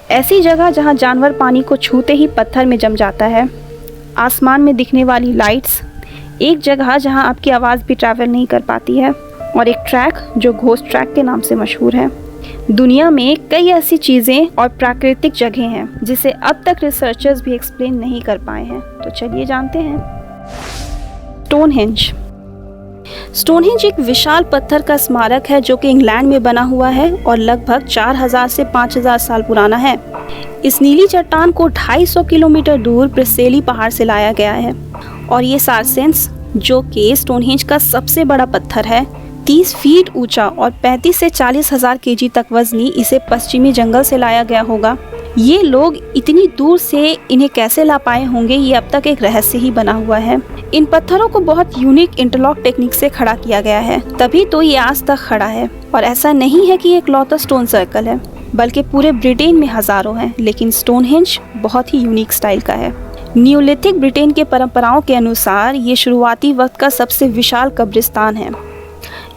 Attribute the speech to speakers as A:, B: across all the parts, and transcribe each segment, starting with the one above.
A: ऐसी जगह जहां जानवर पानी को छूते ही पत्थर में जम जाता है, आसमान में दिखने वाली लाइट्स, एक जगह जहां आपकी आवाज़ भी ट्रैवल नहीं कर पाती है, और एक ट्रैक जो घोस्ट ट्रैक के नाम से मशहूर है। दुनिया में कई ऐसी चीज़ें और प्राकृतिक जगह हैं जिसे अब तक रिसर्चर्स भी एक्सप्लेन नहीं कर पाए हैं। तो चलिए जानते हैं। स्टोनहेंज। स्टोनहेंज एक विशाल पत्थर का स्मारक है जो कि इंग्लैंड में बना हुआ है और लगभग 4000 से 5000 साल पुराना है। इस नीली चट्टान को 250 किलोमीटर दूर प्रेसेली पहाड़ से लाया गया है और ये सारसेंस, जो कि स्टोनहेंज का सबसे बड़ा पत्थर है, 30 फीट ऊंचा और 35 से 40 हजार केजी तक वजनी, इसे पश्चिमी जंगल से लाया गया होगा। ये लोग इतनी दूर से इन्हें कैसे ला पाए होंगे, ये अब तक एक रहस्य ही बना हुआ है। इन पत्थरों को बहुत यूनिक इंटरलॉक टेक्निक से खड़ा किया गया है, तभी तो ये आज तक खड़ा है। और ऐसा नहीं है कि एक लौता स्टोन सर्कल है, बल्कि पूरे ब्रिटेन में हजारों हैं, लेकिन स्टोनहेंज बहुत ही यूनिक स्टाइल का है। नियोलिथिक ब्रिटेन के परंपराओं के अनुसार ये शुरुआती वक्त का सबसे विशाल कब्रिस्तान है।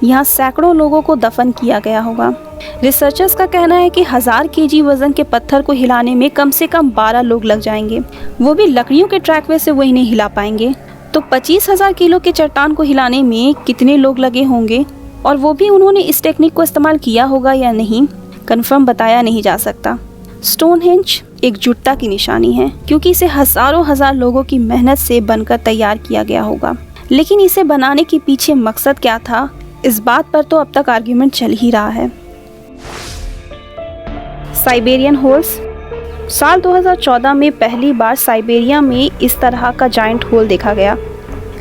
A: यहाँ सैकड़ों लोगों को दफन किया गया होगा। रिसर्चर्स का कहना है कि 1000 केजी वजन के पत्थर को हिलाने में कम से कम 12 लोग लग जाएंगे, वो भी लकड़ियों के ट्रैकवे से वो इन्हें हिला पाएंगे। तो 25,000 किलो के चट्टान को हिलाने में कितने लोग लगे होंगे, और वो भी उन्होंने इस टेक्निक को इस्तेमाल किया होगा या नहीं, कंफर्म बताया नहीं जा सकता। स्टोनहेंज एकजुटता की निशानी है, क्योंकि इसे हजारों हजार लोगों की मेहनत से बनकर तैयार किया गया होगा। लेकिन इसे बनाने के पीछे मकसद क्या था, इस बात पर तो अब तक आर्ग्यूमेंट चल ही रहा है। Siberian holes. साल 2014 में पहली बार साइबेरिया में इस तरह का जायंट होल देखा गया,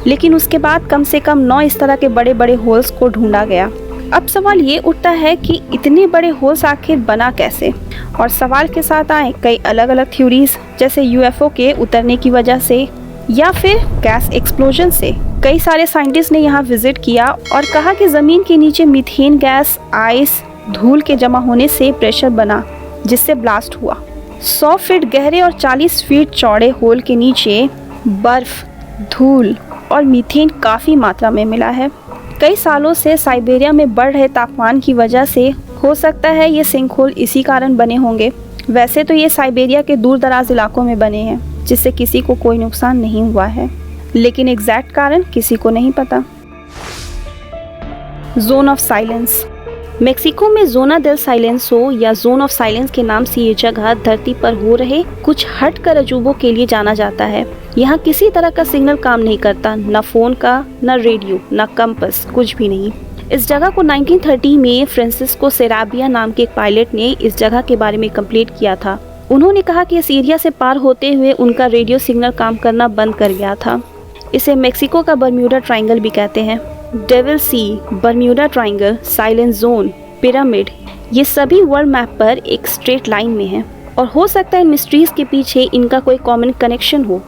A: लेकिन उसके बाद कम से कम 9 इस तरह के बड़े बड़े होल्स को ढूंढा गया। अब सवाल ये उठता है कि इतने बड़े होल्स आखिर बना कैसे, और सवाल के साथ आए कई अलग अलग थ्योरीज, जैसे यूएफओ के उतरने की वजह से या फिर गैस एक्सप्लोजन से। कई सारे साइंटिस्ट ने यहाँ विजिट किया और कहा कि ज़मीन के नीचे मीथेन गैस, आइस, धूल के जमा होने से प्रेशर बना, जिससे ब्लास्ट हुआ। 100 फीट गहरे और 40 फीट चौड़े होल के नीचे बर्फ, धूल और मीथेन काफ़ी मात्रा में मिला है। कई सालों से साइबेरिया में बढ़ रहे तापमान की वजह से हो सकता है ये सिंक होल इसी कारण बने होंगे। वैसे तो ये साइबेरिया के दूर दराज इलाकों में बने हैं, जिससे किसी को कोई नुकसान नहीं हुआ है, लेकिन एग्जैक्ट कारण किसी को नहीं पता। Zone of silence. मेक्सिको में जोना डेल साइलेंसो या जोन ऑफ साइलेंस के नाम से ये जगह धरती पर हो रहे कुछ हटकर अजूबों के लिए जाना जाता है। यहाँ किसी तरह का सिग्नल काम नहीं करता, न फोन का, न रेडियो, न कंपास, कुछ भी नहीं। इस जगह को 1930 में फ्रांसिस्को सेराबिया नाम के एक पायलट ने इस जगह के बारे में कंप्लेंट किया था। उन्होंने कहा कि इस एरिया से पार होते हुए उनका रेडियो सिग्नल काम करना बंद कर गया था। इसे मेक्सिको का बर्म्यूडा ट्रायंगल भी कहते हैं। Devil sea, Bermuda triangle, silence zone, pyramid, ये सभी वर्ल्ड मैप पर एक स्ट्रेट लाइन में हैं, और हो सकता है इन मिस्ट्रीज के पीछे इनका कोई कॉमन कनेक्शन हो।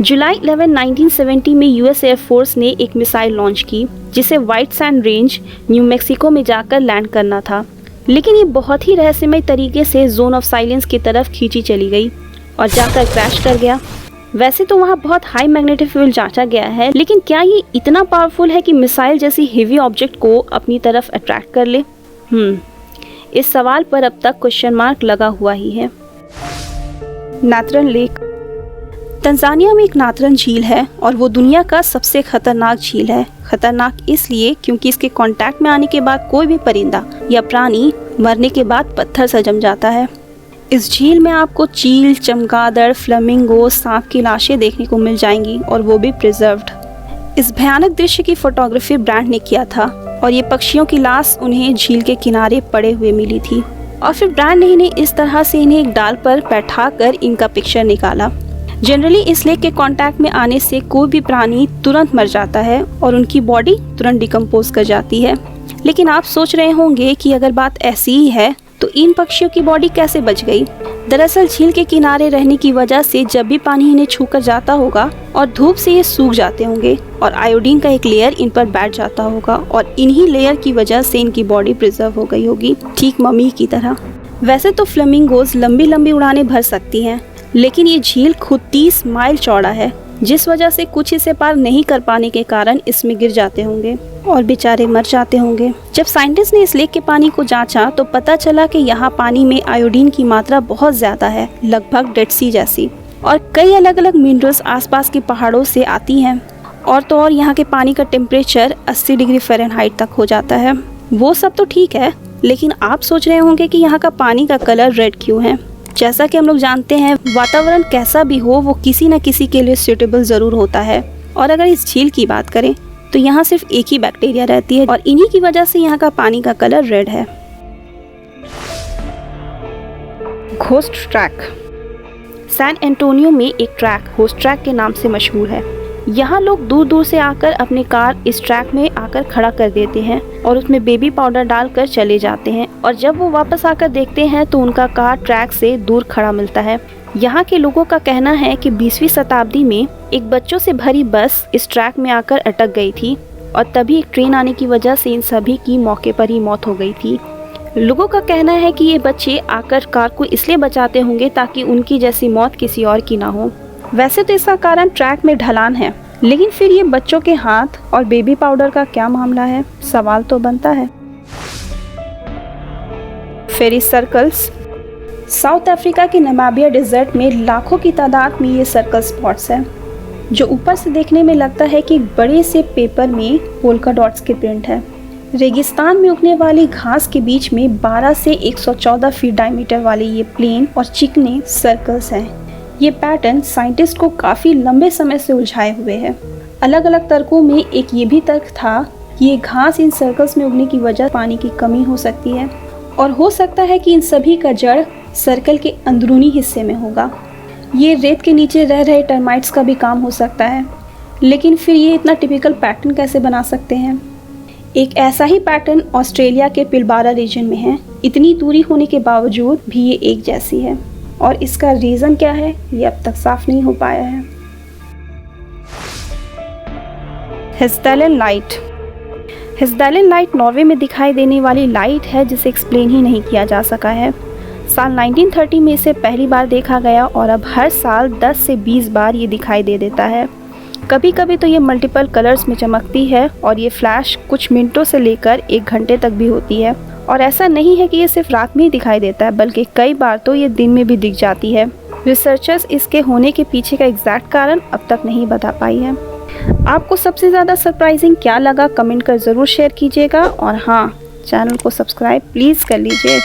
A: जुलाई 11, 1970 में यूएस एयरफोर्स ने एक मिसाइल लॉन्च की, जिसे white sand range, new Mexico में जाकर लैंड करना था, लेकिन ये बहुत ही रहस्यमय तरीके से जोन ऑफ साइलेंस की तरफ खींची चली गई और जाकर क्रैश कर गया। वैसे तो वहाँ बहुत हाई मैग्नेटिक फील्ड जांचा गया है, लेकिन क्या ये इतना पावरफुल है कि मिसाइल जैसी हेवी ऑब्जेक्ट को अपनी तरफ अट्रैक्ट कर ले? इस सवाल पर अब तक क्वेश्चन मार्क लगा हुआ ही है। नात्रन लेक। तंजानिया में एक नात्रन झील है और वो दुनिया का सबसे खतरनाक झील है। खतरनाक इसलिए क्योंकि इसके कांटेक्ट में आने के बाद कोई भी परिंदा या प्राणी मरने के बाद पत्थर से जम जाता है। इस झील में आपको चील, चमगादड़, फ्लेमिंगो, सांप की लाशें देखने को मिल जाएंगी, और वो भी प्रिजर्व्ड। इस भयानक दृश्य की फोटोग्राफी ब्रांड ने किया था और ये पक्षियों की लाश उन्हें झील के किनारे पड़े हुए मिली थी, और फिर ब्रांड ने इन्हें इस तरह से इन्हें एक डाल पर बैठाकर इनका पिक्चर निकाला। जनरली इस लेक के कांटेक्ट में आने से कोई भी प्राणी तुरंत मर जाता है और उनकी बॉडी तुरंत डिकम्पोज कर जाती है। लेकिन आप सोच रहे होंगे कि अगर बात ऐसी ही है तो इन पक्षियों की बॉडी कैसे बच गई? दरअसल झील के किनारे रहने की वजह से जब भी पानी इन्हें छूकर जाता होगा और धूप से ये सूख जाते होंगे, और आयोडीन का एक लेयर इन पर बैठ जाता होगा, और इन्हीं लेयर की वजह से इनकी बॉडी प्रिजर्व हो गई होगी, ठीक मम्मी की तरह। वैसे तो फ्लेमिंगोज लंबी लंबी उड़ानें भर सकती हैं, लेकिन ये झील खुद 30 माइल चौड़ा है जिस वजह से कुछ इसे पार नहीं कर पाने के कारण इसमें गिर जाते होंगे और बेचारे मर जाते होंगे। जब साइंटिस्ट ने इस लेक के पानी को जांचा तो पता चला कि यहाँ पानी में आयोडीन की मात्रा बहुत ज़्यादा है, लगभग डेड सी जैसी, और कई अलग अलग मिनरल्स आसपास के पहाड़ों से आती हैं। और तो और यहाँ के पानी का टेम्परेचर 80 डिग्री फ़ारेनहाइट तक हो जाता है। वो सब तो ठीक है, लेकिन आप सोच रहे होंगे कि यहाँ का पानी का कलर रेड क्यों है। जैसा कि हम लोग जानते हैं, वातावरण कैसा भी हो वो किसी न किसी के लिए सूटेबल ज़रूर होता है। और अगर इस झील की बात करें तो यहाँ सिर्फ एक ही बैक्टीरिया रहती है और इन्हीं की वजह से यहाँ का पानी का कलर रेड है। Ghost track. सैन एंटोनियो में एक ट्रैक घोस्ट ट्रैक के नाम से मशहूर है। यहाँ लोग दूर दूर से आकर अपने कार इस ट्रैक में आकर खड़ा कर देते हैं और उसमें बेबी पाउडर डालकर चले जाते हैं, और जब वो वापस आकर देखते हैं तो उनका कार ट्रैक से दूर खड़ा मिलता है। यहाँ के लोगों का कहना है कि 20वीं शताब्दी में एक बच्चों से भरी बस इस ट्रैक में आकर अटक गई थी और तभी एक ट्रेन आने की वजह से इन सभी की मौके पर ही मौत हो गई थी। लोगों का कहना है कि ये बच्चे आकर कार को इसलिए बचाते होंगे ताकि उनकी जैसी मौत किसी और की ना हो। वैसे तो इसका कारण ट्रैक में ढलान है, लेकिन फिर ये बच्चों के हाथ और बेबी पाउडर का क्या मामला है, सवाल तो बनता है। फेरी सर्कल्स। साउथ अफ्रीका के नमाबिया डेजर्ट में लाखों की तादाद में ये सर्कल स्पॉट्स हैं, जो ऊपर से देखने में लगता है कि एक बड़े से पेपर में पोल्का डॉट्स के प्रिंट है। रेगिस्तान में उगने वाली घास के बीच में 12 से 114 फीट डायमीटर वाले ये प्लेन और चिकने सर्कल्स हैं। ये पैटर्न साइंटिस्ट को काफ़ी लंबे समय से उलझाए हुए है। अलग अलग तर्कों में एक ये भी तर्क था कि ये घास इन सर्कल्स में उगने की वजह पानी की कमी हो सकती है, और हो सकता है कि इन सभी का जड़ सर्कल के अंदरूनी हिस्से में होगा। ये रेत के नीचे रह रहे टर्माइट्स का भी काम हो सकता है, लेकिन फिर ये इतना टिपिकल पैटर्न कैसे बना सकते हैं। एक ऐसा ही पैटर्न ऑस्ट्रेलिया के पिलबारा रीजन में है। इतनी दूरी होने के बावजूद भी ये एक जैसी है, और इसका रीज़न क्या है ये अब तक साफ नहीं हो पाया है। हिस्टैलन लाइट। हिस्टैलन लाइट नॉर्वे में दिखाई देने वाली लाइट है जिसे एक्सप्लेन ही नहीं किया जा सका है। साल 1930 में इसे पहली बार देखा गया और अब हर साल 10 से 20 बार ये दिखाई दे देता है। कभी कभी तो ये मल्टीपल कलर्स में चमकती है और ये फ्लैश कुछ मिनटों से लेकर 1 घंटे तक भी होती है। और ऐसा नहीं है कि ये सिर्फ रात में ही दिखाई देता है, बल्कि कई बार तो ये दिन में भी दिख जाती है। रिसर्चर्स इसके होने के पीछे का एग्जैक्ट कारण अब तक नहीं बता पाई है। आपको सबसे ज़्यादा सरप्राइजिंग क्या लगा कमेंट कर ज़रूर शेयर कीजिएगा, और हाँ, चैनल को सब्सक्राइब प्लीज़ कर लीजिए।